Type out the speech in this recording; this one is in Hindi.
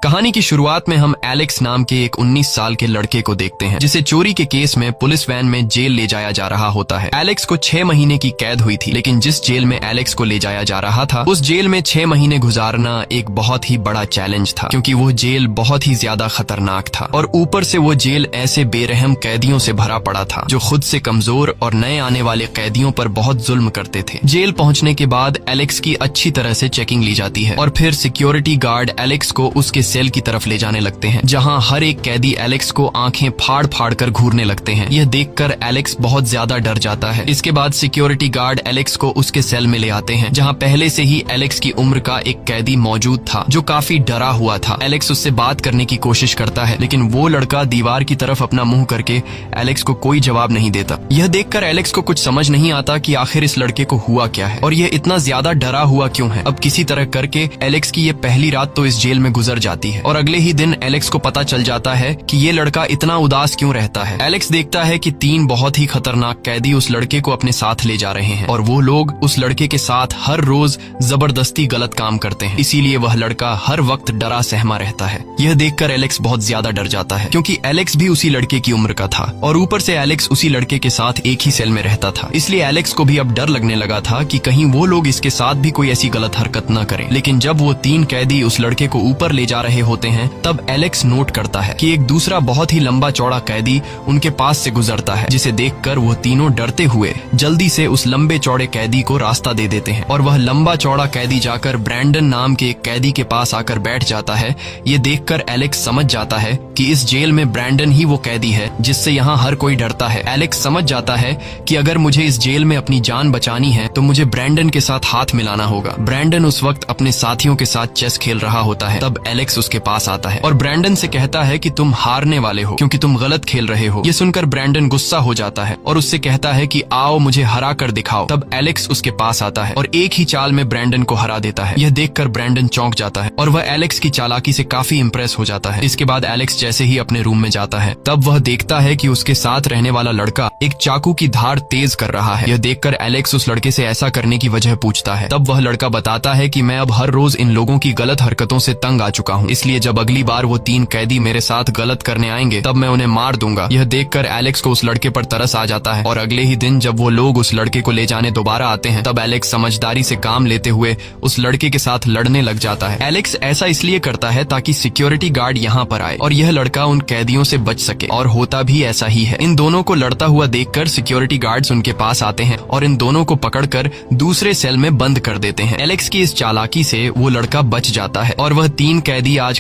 कहानी की शुरुआत में हम एलेक्स नाम के एक 19 साल के लड़के को देखते हैं जिसे चोरी के केस में पुलिस वैन में जेल ले जाया जा रहा होता है। एलेक्स को 6 महीने की कैद हुई थी, लेकिन जिस जेल में एलेक्स को ले जाया जा रहा था उस जेल में 6 महीने गुजारना एक बहुत ही बड़ा चैलेंज था, क्योंकि वो जेल बहुत ही ज्यादा खतरनाक था और ऊपर से वो जेल ऐसे बेरहम कैदियों से भरा पड़ा था जो खुद से कमजोर और नए आने वाले कैदियों पर बहुत जुल्म करते थे। जेल पहुंचने के बाद एलेक्स की अच्छी तरह से चेकिंग ली जाती है और फिर सिक्योरिटी गार्ड एलेक्स को उसके सेल की तरफ ले जाने लगते हैं, जहां हर एक कैदी एलेक्स को आंखें फाड़ फाड़ कर घूरने लगते हैं। यह देखकर एलेक्स बहुत ज्यादा डर जाता है। इसके बाद सिक्योरिटी गार्ड एलेक्स को उसके सेल में ले आते हैं, जहां पहले से ही एलेक्स की उम्र का एक कैदी मौजूद था जो काफी डरा हुआ था। एलेक्स उससे बात करने की कोशिश करता है, लेकिन वो लड़का दीवार की तरफ अपना मुंह करके एलेक्स को कोई जवाब नहीं देता। यह देखकर एलेक्स को कुछ समझ नहीं आता कि आखिर इस लड़के को हुआ क्या है और यह इतना ज्यादा डरा हुआ क्यों है। अब किसी तरह करके एलेक्स की ये पहली रात तो इस जेल में गुजर जाती है और अगले ही दिन एलेक्स को पता चल जाता है कि ये लड़का इतना उदास क्यों रहता है। एलेक्स देखता है कि 3 बहुत ही खतरनाक कैदी उस लड़के को अपने साथ ले जा रहे हैं और वो लोग उस लड़के के साथ हर रोज जबरदस्ती गलत काम करते हैं, इसीलिए वह लड़का हर वक्त डरा सहमा रहता है। यह देखकर एलेक्स बहुत ज्यादा डर जाता है, क्योंकि एलेक्स भी उसी लड़के की उम्र का था और ऊपर से एलेक्स उसी लड़के के साथ एक ही सेल में रहता था। इसलिए एलेक्स को भी अब डर लगने लगा था कि कहीं वो लोग इसके साथ भी कोई ऐसी गलत हरकत न करें। लेकिन जब वो 3 कैदी उस लड़के को ऊपर ले जा रहे होते हैं तब एलेक्स नोट करता है कि एक दूसरा बहुत ही लंबा चौड़ा कैदी उनके पास से गुजरता है, जिसे देखकर वो तीनों डरते हुए जल्दी से उस लंबे चौड़े कैदी को रास्ता दे देते हैं और वह लंबा चौड़ा कैदी जाकर ब्रैंडन नाम के एक कैदी के पास आकर बैठ जाता है। ये देखकर एलेक्स समझ जाता है कि इस जेल में ब्रैंडन ही वो कैदी है जिससे यहाँ हर कोई डरता है। एलेक्स समझ जाता है कि अगर मुझे इस जेल में अपनी जान बचानी है तो मुझे ब्रैंडन के साथ हाथ मिलाना होगा। ब्रैंडन उस वक्त अपने साथियों के साथ चेस खेल रहा होता है। तब एलेक्स उसके पास आता है और ब्रैंडन से कहता है कि तुम हारने वाले हो क्योंकि तुम गलत खेल रहे हो। ये सुनकर ब्रैंडन गुस्सा हो जाता है और उससे कहता है कि आओ मुझे हरा कर दिखाओ। तब एलेक्स उसके पास आता है और एक ही चाल में ब्रैंडन को हरा देता है। यह देखकर ब्रैंडन चौंक जाता है और वह एलेक्स की चालाकी से काफी इम्प्रेस हो जाता है। इसके बाद एलेक्स जैसे ही अपने रूम में जाता है तब वह देखता है कि उसके साथ रहने वाला लड़का एक चाकू की धार तेज कर रहा है। यह देखकर एलेक्स उस लड़के से ऐसा करने की वजह पूछता है। तब वह लड़का बताता है कि मैं अब हर रोज इन लोगों की गलत हरकतों से तंग आ चुका हूँ, इसलिए जब अगली बार वो 3 कैदी मेरे साथ गलत करने आएंगे तब मैं उन्हें मार दूंगा। यह देखकर एलेक्स को उस लड़के पर तरस आ जाता है और अगले ही दिन जब वो लोग उस लड़के को ले जाने दोबारा आते हैं तब एलेक्स समझदारी से काम लेते हुए उस लड़के के साथ लड़ने लग जाता है। एलेक्स ऐसा इसलिए करता है ताकि सिक्योरिटी गार्ड यहाँ पर आए और यह लड़का उन कैदियों से बच सके, और होता भी ऐसा ही है। इन दोनों को लड़ता हुआ देखकर सिक्योरिटी गार्ड्स उनके पास आते हैं और इन दोनों को पकड़कर दूसरे सेल में बंद कर देते हैं। एलेक्स की इस चालाकी से वो लड़का बच जाता है और वह 3 कैदी आज